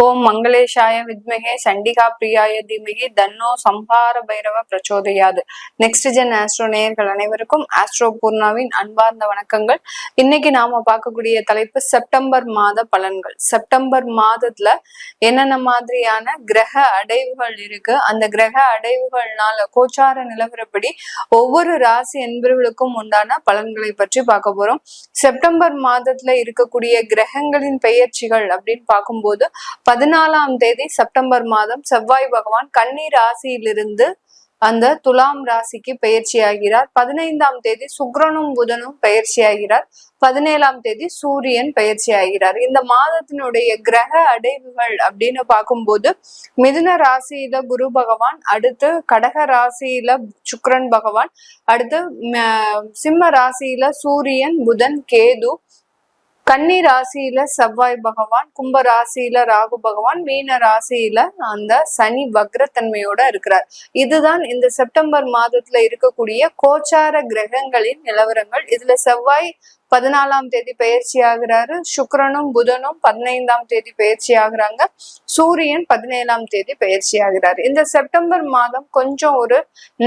ஓம் மங்களேஷாய வித்மகே சண்டிகா பிரியாய தீமகி தன்னோ சம்ஹார பைரவ பிரச்சோதயாது. நெக்ஸ்ட் ஜென் ஆஸ்ட்ரோ நேயர்கள் அனைவருக்கும் ஆஸ்ட்ரோ பூர்ணாவின் அன்பார்ந்த வணக்கங்கள். இன்னைக்கு நாம பார்க்கக்கூடிய தலைப்பு செப்டம்பர் மாத பலன்கள். செப்டம்பர் மாதத்துல என்னென்ன மாதிரியான கிரக அடைவுகள் இருக்கு, அந்த கிரக அடைவுகள்னால கோச்சார நிலவரப்படி ஒவ்வொரு ராசி என்பவர்களுக்கும் உண்டான பலன்களை பற்றி பார்க்க போறோம். செப்டம்பர் மாதத்துல இருக்கக்கூடிய கிரகங்களின் பெயர்ச்சிகள் அப்படின்னு பார்க்கும்போது 14ஆம் தேதி செப்டம்பர் மாதம் செவ்வாய் பகவான் கன்னி ராசியிலிருந்து அந்த துலாம் ராசிக்கு பயிற்சி ஆகிறார். 15ஆம் தேதி சுக்கிரனும் புதனும் பயிற்சி ஆகிறார். 17ஆம் தேதி சூரியன் பயிற்சி ஆகிறார். இந்த மாதத்தினுடைய கிரக அடைவுகள் அப்படின்னு பார்க்கும்போது மிதுன ராசியில குரு பகவான், அடுத்து கடக ராசியில சுக்கிரன் பகவான், அடுத்து சிம்ம ராசியில சூரியன் புதன் கேது, கன்னி ராசியில செவ்வாய் பகவான், கும்ப ராசியில ராகு பகவான், மீன ராசியில அந்த சனி வக்ரத்தன்மையோட இருக்கிறார். இதுதான் இந்த செப்டம்பர் மாதத்துல இருக்கக்கூடிய கோச்சார கிரகங்களின் நிலவரங்கள். இதுல செவ்வாய் 14ஆம் தேதி பயிற்சி ஆகிறாரு, சுக்கிரனும் புதனும் 15ஆம் தேதி பயிற்சி ஆகுறாங்க, சூரியன் 17ஆம் தேதி பயிற்சி ஆகிறாரு. இந்த செப்டம்பர் மாதம் கொஞ்சம் ஒரு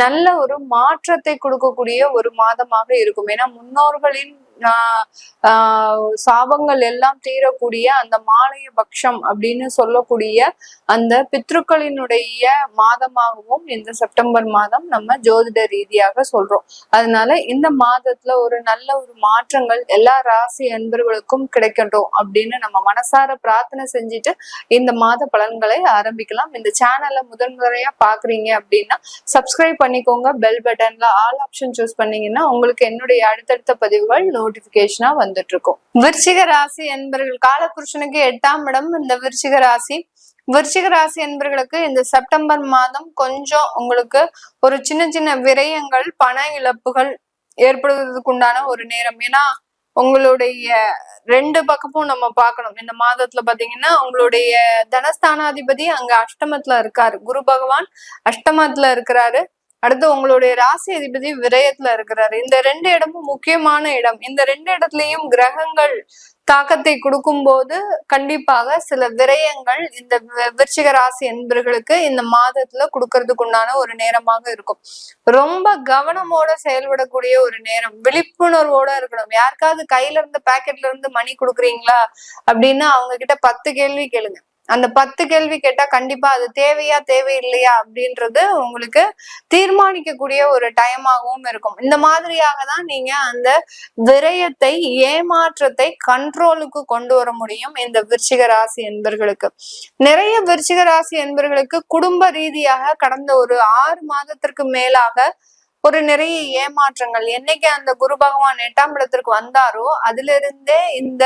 நல்ல ஒரு மாற்றத்தை கொடுக்கக்கூடிய ஒரு மாதமாக இருக்கும். ஏன்னா முன்னோர்களின் சாபங்கள் எல்லாம் தீரக்கூடிய அந்த மாலைய பட்சம் அப்படின்னு சொல்லக்கூடிய அந்த பித்ருக்களினுடைய மாதமாகவும் இந்த செப்டம்பர் மாதம் நம்ம ஜோதிட ரீதியாக சொல்றோம். அதனால இந்த மாதத்துல ஒரு நல்ல ஒரு மாற்றங்கள் எல்லா ராசி அன்பர்களுக்கும் கிடைக்கட்டும் அப்படின்னு நம்ம மனசார பிரார்த்தனை செஞ்சுட்டு இந்த மாத பலன்களை ஆரம்பிக்கலாம். இந்த சேனலை முதன்முறையா பாக்குறீங்க அப்படின்னா சப்ஸ்கிரைப் பண்ணிக்கோங்க. பெல் பட்டன்ல ஆல் ஆப்ஷன் சூஸ் பண்ணீங்கன்னா உங்களுக்கு என்னுடைய அடுத்தடுத்த பதிவுகள் நோட்டிபிகேஷனா வந்துட்டு இருக்கும். விருச்சிக ராசி என்பர்கள் காலபுருஷனுக்கு 8ஆம் இடம் இந்த விருச்சிக ராசி. விருச்சிக ராசி என்பர்களுக்கு இந்த செப்டம்பர் மாதம் கொஞ்சம் உங்களுக்கு ஒரு சின்ன சின்ன விரயங்கள், பண இழப்புகள் ஏற்படுவதற்கு உண்டான ஒரு நேரம். ஏன்னா உங்களுடைய ரெண்டு பக்கமும் நம்ம பார்க்கணும். இந்த மாதத்துல பாத்தீங்கன்னா உங்களுடைய தனஸ்தானாதிபதி அங்க அஷ்டமத்துல இருக்காரு, குரு பகவான் அஷ்டமத்துல இருக்கிறாரு. அடுத்து உங்களுடைய ராசி அதிபதி விரயத்துல இருக்கிறாரு. இந்த ரெண்டு இடமும் முக்கியமான இடம். இந்த ரெண்டு இடத்துலயும் கிரகங்கள் தாக்கத்தை கொடுக்கும் போது கண்டிப்பாக சில விரயங்கள் இந்த விருச்சிக ராசி என்பர்களுக்கு இந்த மாதத்துல கொடுக்கறதுக்கு உண்டான ஒரு நேரமாக இருக்கும். ரொம்ப கவனமோட செயல்படக்கூடிய ஒரு நேரம், விழிப்புணர்வோட இருக்கணும். யாருக்காவது கையில இருந்து பாக்கெட்ல இருந்து மணி கொடுக்குறீங்களா அப்படின்னா அவங்க கிட்ட 10 கேள்வி கேளுங்க. அந்த 10 கேள்வி கேட்டா கண்டிப்பா அது தேவையா தேவையில்லையா அப்படின்றது உங்களுக்கு தீர்மானிக்கக்கூடிய ஒரு டைமாகவும் இருக்கும். இந்த மாதிரியாக தான் நீங்க அந்த விரயத்தை, ஏமாற்றத்தை கண்ட்ரோலுக்கு கொண்டு வர முடியும் இந்த விருச்சிக ராசி என்பர்களுக்கு. நிறைய விருச்சிக ராசி என்பர்களுக்கு குடும்ப ரீதியாக கடந்த ஒரு 6 மாதத்திற்கு மேலாக ஒரு நிறைய ஏமாற்றங்கள். என்னைக்கு அந்த குரு பகவான் 8ஆம் இடத்திற்கு வந்தாரோ அதுல இருந்தே இந்த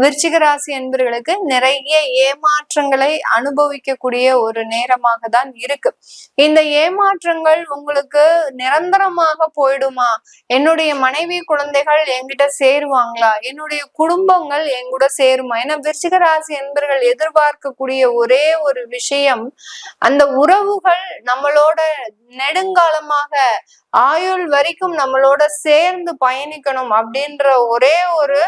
விருச்சிக ராசி என்பர்களுக்கு நிறைய ஏமாற்றங்களை அனுபவிக்கக்கூடிய ஒரு நேரமாக தான் இருக்கு. இந்த ஏமாற்றங்கள் உங்களுக்கு நிரந்தரமாக போயிடுமா? என்னுடைய மனைவி குழந்தைகள் என்கிட்ட சேருவாங்களா? என்னுடைய குடும்பங்கள் என்கூட சேருமா? ஏன்னா விருச்சிக ராசி என்பர்கள் எதிர்பார்க்கக்கூடிய ஒரே ஒரு விஷயம், அந்த உறவுகள் நம்மளோட நெடுங்காலமாக ஆயுள் வரைக்கும் நம்மளோட சேர்ந்து பயணிக்கணும் அப்படின்ற ஒரே ஒரு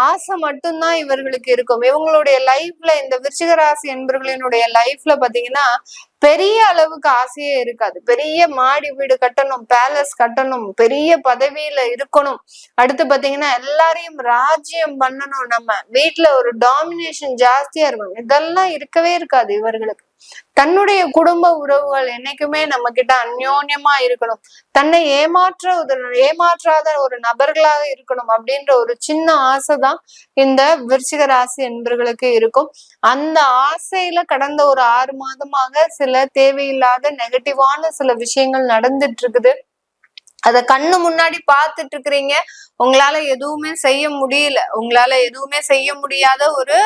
ஆசை மட்டும்தான் இவர்களுக்கு இருக்கும். இவங்களுடைய லைஃப்ல, இந்த விருச்சிக ராசி என்பர்களினுடைய லைஃப்ல பாத்தீங்கன்னா பெரிய அளவுக்கு ஆசையே இருக்காது. பெரிய மாடி வீடு கட்டணும், பேலஸ் கட்டணும், பெரிய பதவியில இருக்கணும், அடுத்து பாத்தீங்கன்னா எல்லாரையும் ராஜ்யம் பண்ணணும், நம்ம வீட்டுல ஒரு டாமினேஷன் ஜாஸ்தியா இருக்கணும், இதெல்லாம் இருக்கவே இருக்காது இவர்களுக்கு. தன்னுடைய குடும்ப உறவுகள் என்னைக்குமே நம்ம கிட்ட அந்யோன்யமா இருக்கணும், தன்னை ஏமாற்றாத ஒரு நபர்களாக இருக்கணும் அப்படின்ற ஒரு சின்ன ஆசைதான் இந்த விருச்சிக ராசி என்பர்களுக்கு இருக்கும். அந்த ஆசையில கடந்த ஒரு 6 மாதமாக சில தேவையில்லாத நெகட்டிவான சில விஷயங்கள் நடந்துட்டு இருக்குது. அத கண்ணு முன்னாடி பார்த்துட்டு இருக்கிறீங்க. உங்களால எதுவுமே செய்ய முடியல. உங்களால எதுவுமே செய்ய முடியாத ஒரு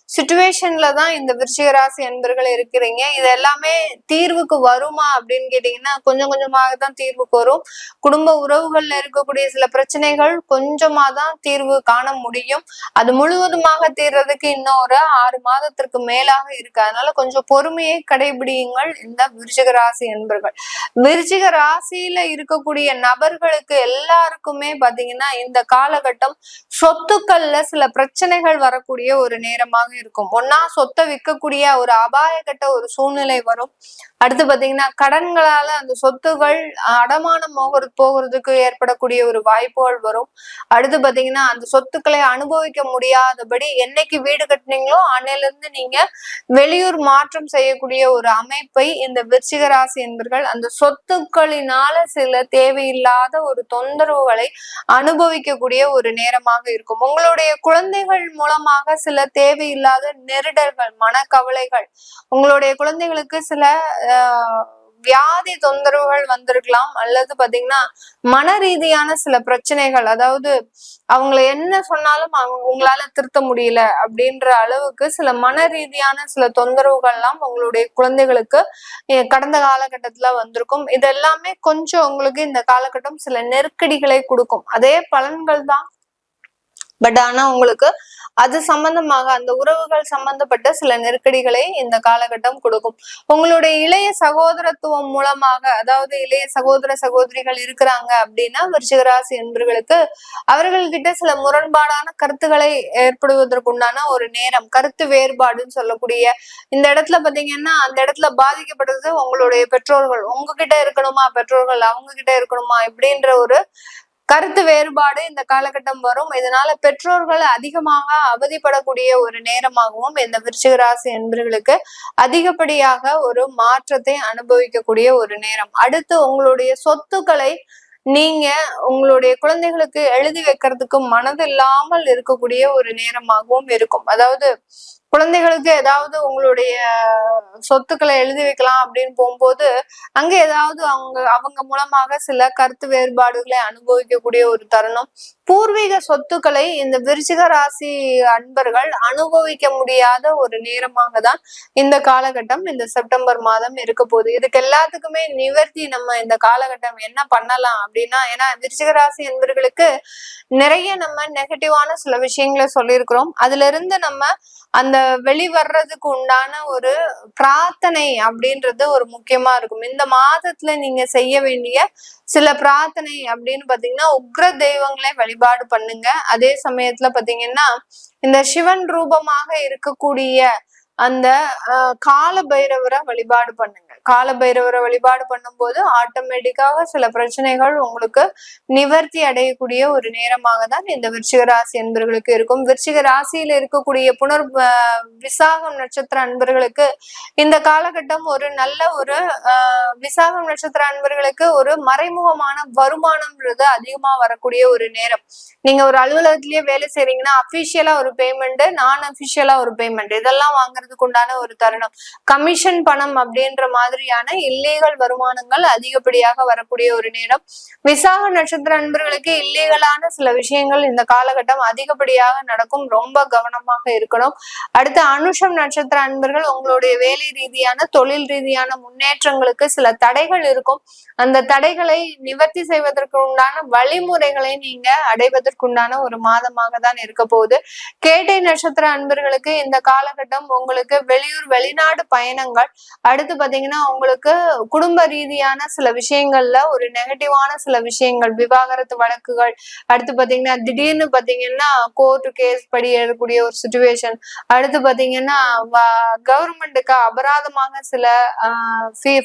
சிச்சுவேஷன்ல தான் இந்த விருச்சிக ராசி என்பர்கள் இருக்கிறீங்க. இது எல்லாமே தீர்வுக்கு வருமா அப்படின்னு கேட்டீங்கன்னா கொஞ்சம் கொஞ்சமாக தான் தீர்வுக்கு வரும். குடும்ப உறவுகள்ல இருக்கக்கூடிய சில பிரச்சனைகள் கொஞ்சமா தான் தீர்வு காண முடியும். அது முழுவதுமாக தீர்றதுக்கு இன்னும் ஒரு 6 மாதத்திற்கு மேலாக இருக்கு. அதனால கொஞ்சம் பொறுமையை கடைபிடியுங்கள் இந்த விருச்சிக ராசி என்பர்கள். விருச்சிக ராசியில இருக்கக்கூடிய நபர்களுக்கு எல்லாருக்குமே பாத்தீங்கன்னா இந்த காலகட்டம் சொத்துக்கள்ல சில பிரச்சனைகள் வரக்கூடிய ஒரு நேரமாக இருக்கும். ஒன்னா சொத்தை விற்கக்கூடிய ஒரு அபாயகட்ட ஒரு சூழ்நிலை வரும். அடுத்து பாத்தீங்கன்னா கடன்களால அந்த சொத்துகள் அடமானம் போகிறதுக்கு ஏற்படக்கூடிய ஒரு வாய்ப்புகள் வரும். அடுத்து பாத்தீங்கன்னா அந்த சொத்துக்களை அனுபவிக்க முடியாதபடி என்னைக்கு வீடு கட்டினீங்களோ அன்னையில இருந்து நீங்க வெளியூர் மாற்றம் செய்யக்கூடிய ஒரு அமைப்பை இந்த விருச்சிக ராசி என்பர்கள் அந்த சொத்துக்களினால சில தேவையில்லாத ஒரு தொந்தரவுகளை அனுபவிக்கக்கூடிய ஒரு நேரமாக இருக்கும். உங்களுடைய குழந்தைகள் மூலமாக சில தேவையில்லாத நெருடல்கள், மனக்கவலைகள், உங்களுடைய குழந்தைகளுக்கு சில வியாதி தொந்தரவுகள் வந்திருக்கலாம். அல்லது பாத்தீங்கன்னா மன ரீதியான சில பிரச்சனைகள், அதாவது அவங்களை என்ன சொன்னாலும் உங்களால திருத்த முடியல அப்படின்ற அளவுக்கு சில மன ரீதியான சில தொந்தரவுகள்லாம் உங்களுடைய குழந்தைகளுக்கு கடந்த காலகட்டத்துல வந்திருக்கும். இது எல்லாமே கொஞ்சம் உங்களுக்கு இந்த காலகட்டம் சில நெருக்கடிகளை கொடுக்கும். அதே பலன்கள் தான், பட் ஆனா உங்களுக்கு அது சம்பந்தமாக அந்த உறவுகள் சம்பந்தப்பட்ட சில நெருக்கடிகளை இந்த காலகட்டம் கொடுக்கும். உங்களுடைய இளைய சகோதரத்துவம் மூலமாக, அதாவது இளைய சகோதர சகோதரிகள் இருக்கிறாங்க அப்படின்னா விருச்சிகராசி என்பவர்களுக்கு அவர்கள்கிட்ட சில முரண்பாடான கருத்துக்களை ஏற்படுவதற்குண்டான ஒரு நேரம், கருத்து வேறுபாடுன்னு சொல்லக்கூடிய இந்த இடத்துல பாத்தீங்கன்னா அந்த இடத்துல பாதிக்கப்படுறது உங்களுடைய பெற்றோர்கள். உங்ககிட்ட இருக்கணுமா பெற்றோர்கள், அவங்க கிட்ட இருக்கணுமா இப்படின்ற ஒரு கருத்து வேறுபாடு இந்த காலகட்டம் வரும். இதனால பெற்றோர்கள் அதிகமாக அவதிப்படக்கூடிய ஒரு நேரமாகவும் இந்த விருச்சிக ராசி என்பவர்களுக்கு அதிகப்படியாக ஒரு மாற்றத்தை அனுபவிக்கக்கூடிய ஒரு நேரம். அடுத்து உங்களுடைய சொத்துக்களை நீங்க உங்களுடைய குழந்தைகளுக்கு எழுதி வைக்கிறதுக்கு மனதில்லாமல் இருக்கக்கூடிய ஒரு நேரமாகவும் இருக்கும். அதாவது குழந்தைகளுக்கு ஏதாவது உங்களுடைய சொத்துக்களை எழுதி வைக்கலாம் அப்படின்னு போகும்போது அங்க ஏதாவது அவங்க மூலமாக சில கருத்து வேறுபாடுகளை அனுபவிக்கக்கூடிய ஒரு தருணம். பூர்வீக சொத்துக்களை இந்த விருச்சிக ராசி அன்பர்கள் அனுபவிக்க முடியாத ஒரு நேரமாக தான் இந்த காலகட்டம், இந்த செப்டம்பர் மாதம் இருக்க போகுது. இதுக்கு எல்லாத்துக்குமே நிவர்த்தி நம்ம இந்த காலகட்டம் என்ன பண்ணலாம் அப்படின்னா, ஏன்னா விருச்சிக ராசி என்பவர்களுக்கு நிறைய நம்ம நெகட்டிவான சில விஷயங்களை சொல்லியிருக்கிறோம். அதுல இருந்து நம்ம அந்த வெளிவர்றதுக்கு உண்டான ஒரு பிரார்த்தனை அப்படின்றது ஒரு முக்கியமா இருக்கும். இந்த மாதத்துல நீங்க செய்ய வேண்டிய சில பிரார்த்தனை அப்படின்னு பாத்தீங்கன்னா உக்ர தெய்வங்களை வழிபாடு பண்ணுங்க. அதே சமயத்துல பாத்தீங்கன்னா இந்த சிவன் ரூபமாக இருக்கக்கூடிய அந்த கால பைரவரை வழிபாடு பண்ணுங்க. கால பைரவரை வழிபாடு பண்ணும்போது ஆட்டோமேட்டிக்காக சில பிரச்சனைகள் உங்களுக்கு நிவர்த்தி அடையக்கூடிய ஒரு நேரமாக தான் இந்த விருச்சிக ராசி அன்பர்களுக்கு இருக்கும். விருச்சிக ராசியில இருக்கக்கூடிய விசாகம் நட்சத்திர அன்பர்களுக்கு இந்த காலகட்டம் ஒரு நல்ல ஒரு விசாகம் நட்சத்திர அன்பர்களுக்கு ஒரு மறைமுகமான வருமானம்ன்றது அதிகமா வரக்கூடிய ஒரு நேரம். நீங்க ஒரு அலுவலகத்திலேயே வேலை செய்றீங்கன்னா அபிஷியலா ஒரு பேமெண்ட், நான் அபிஷியலா ஒரு பேமெண்ட், இதெல்லாம் வாங்குறதுக்கு உண்டான ஒரு தருணம். கமிஷன் பணம் அப்படின்ற மாதிரியான இல்லீகல் வருமானங்கள் அதிகப்படியாக வரக்கூடிய ஒரு நேரம். விசாக நட்சத்திர அன்பர்களுக்கு இல்லீகலான சில விஷயங்கள் இந்த காலகட்டம் அதிகப்படியாக நடக்கும். ரொம்ப கவனமாக இருக்கணும். அடுத்து அனுஷம் நட்சத்திர அன்பர்கள் உங்களுடைய வேலை ரீதியான தொழில் ரீதியான முன்னேற்றங்களுக்கு சில தடைகள் இருக்கும். அந்த தடைகளை நிவர்த்தி செய்வதற்கு உண்டான வழிமுறைகளை நீங்க அடைவதற்குண்டான ஒரு மாதமாக தான் இருக்க போகுது. கேட்டை நட்சத்திர அன்பர்களுக்கு இந்த காலகட்டம் உங்களுக்கு வெளியூர் வெளிநாடு பயணங்கள், அடுத்து பாத்தீங்கன்னா உங்களுக்கு குடும்ப ரீதியான சில விஷயங்கள்ல ஒரு நெகட்டிவான சில விஷயங்கள், விவாகரத்து வழக்குகள், அடுத்து பாத்தீங்கன்னா திடீர்னு பாத்தீங்கன்னா கோர்ட்டு கேஸ் படி ஏறக்கூடிய ஒரு சிச்சுவேஷன், அடுத்து பாத்தீங்கன்னா கவர்மெண்ட்டுக்கு அபராதமாக சில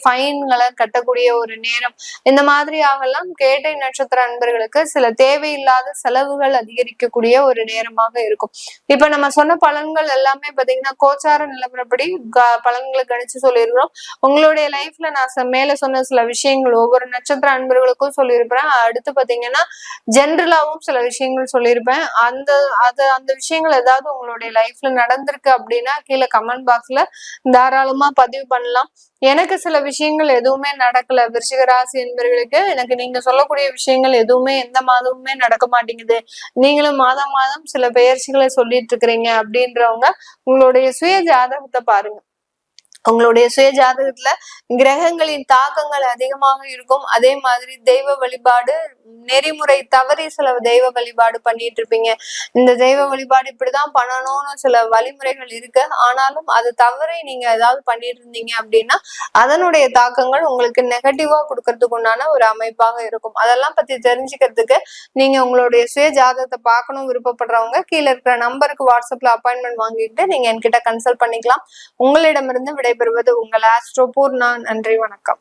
ஃபைன்களை கட்டக்கூடிய ஒரு நேரம். இந்த மாதிரியாகலாம் கேட்டை நட்சத்திர அன்பர்களுக்கு சில தேவையில்லாத செலவுகள் அதிகரிக்கக்கூடிய ஒரு நேரமாக இருக்கும். இப்ப நம்ம சொன்ன பலன்கள் எல்லாமே பாத்தீங்கன்னா கோச்சார நிலவரப்படி பலன்களை கணிச்சு சொல்லியிருக்கிறோம். உங்களுடைய லைஃப்ல நான் மேல சொன்ன சில விஷயங்கள் ஒவ்வொரு நட்சத்திர அன்பர்களுக்கும் சொல்லியிருப்பேன். அடுத்து பாத்தீங்கன்னா ஜென்ரலாவும் சில விஷயங்கள் சொல்லியிருப்பேன். அந்த விஷயங்கள் ஏதாவது உங்களுடைய லைஃப்ல நடந்திருக்கு அப்படின்னா கீழே கமெண்ட் பாக்ஸ்ல தாராளமா பதிவு பண்ணலாம். எனக்கு சில விஷயங்கள் எதுவுமே நடக்கல விருச்சிக ராசி என்பவர்களுக்கு, எனக்கு நீங்க சொல்லக்கூடிய விஷயங்கள் எதுவுமே எந்த மாதமுமே நடக்க மாட்டேங்குது, நீங்களும் மாதம் மாதம் சில பெயர்ச்சிகளை சொல்லிட்டு இருக்கிறீங்க அப்படின்றவங்க உங்களுடைய சுய ஜாதகத்தை பாருங்க. உங்களுடைய சுய ஜாதகத்துல கிரகங்களின் தாக்கங்கள் அதிகமாக இருக்கும். அதே மாதிரி தெய்வ வழிபாடு நெறிமுறை தவறி சில தெய்வ வழிபாடு பண்ணிட்டு இருப்பீங்க. இந்த தெய்வ வழிபாடு இப்படிதான் பண்ணணும்னு சில வழிமுறைகள் இருக்கு. ஆனாலும் அது தவறி நீங்க ஏதாவது பண்ணிட்டு இருந்தீங்க அப்படின்னா அதனுடைய தாக்கங்கள் உங்களுக்கு நெகட்டிவா கொடுக்கறதுக்கு உண்டான ஒரு அமைப்பாக இருக்கும். அதெல்லாம் பத்தி தெரிஞ்சுக்கிறதுக்கு நீங்க உங்களுடைய சுய ஜாதகத்தை பார்க்கணும் விருப்பப்படுறவங்க கீழே இருக்கிற நம்பருக்கு வாட்ஸ்அப்ல அப்பாயின்மெண்ட் வாங்கிட்டு நீங்க என்கிட்ட கன்சல்ட் பண்ணிக்கலாம். உங்களிடமிருந்து விடைபெறுவது உங்கள் ஆஸ்ட்ரோ பூர்ணா. நன்றி, வணக்கம்.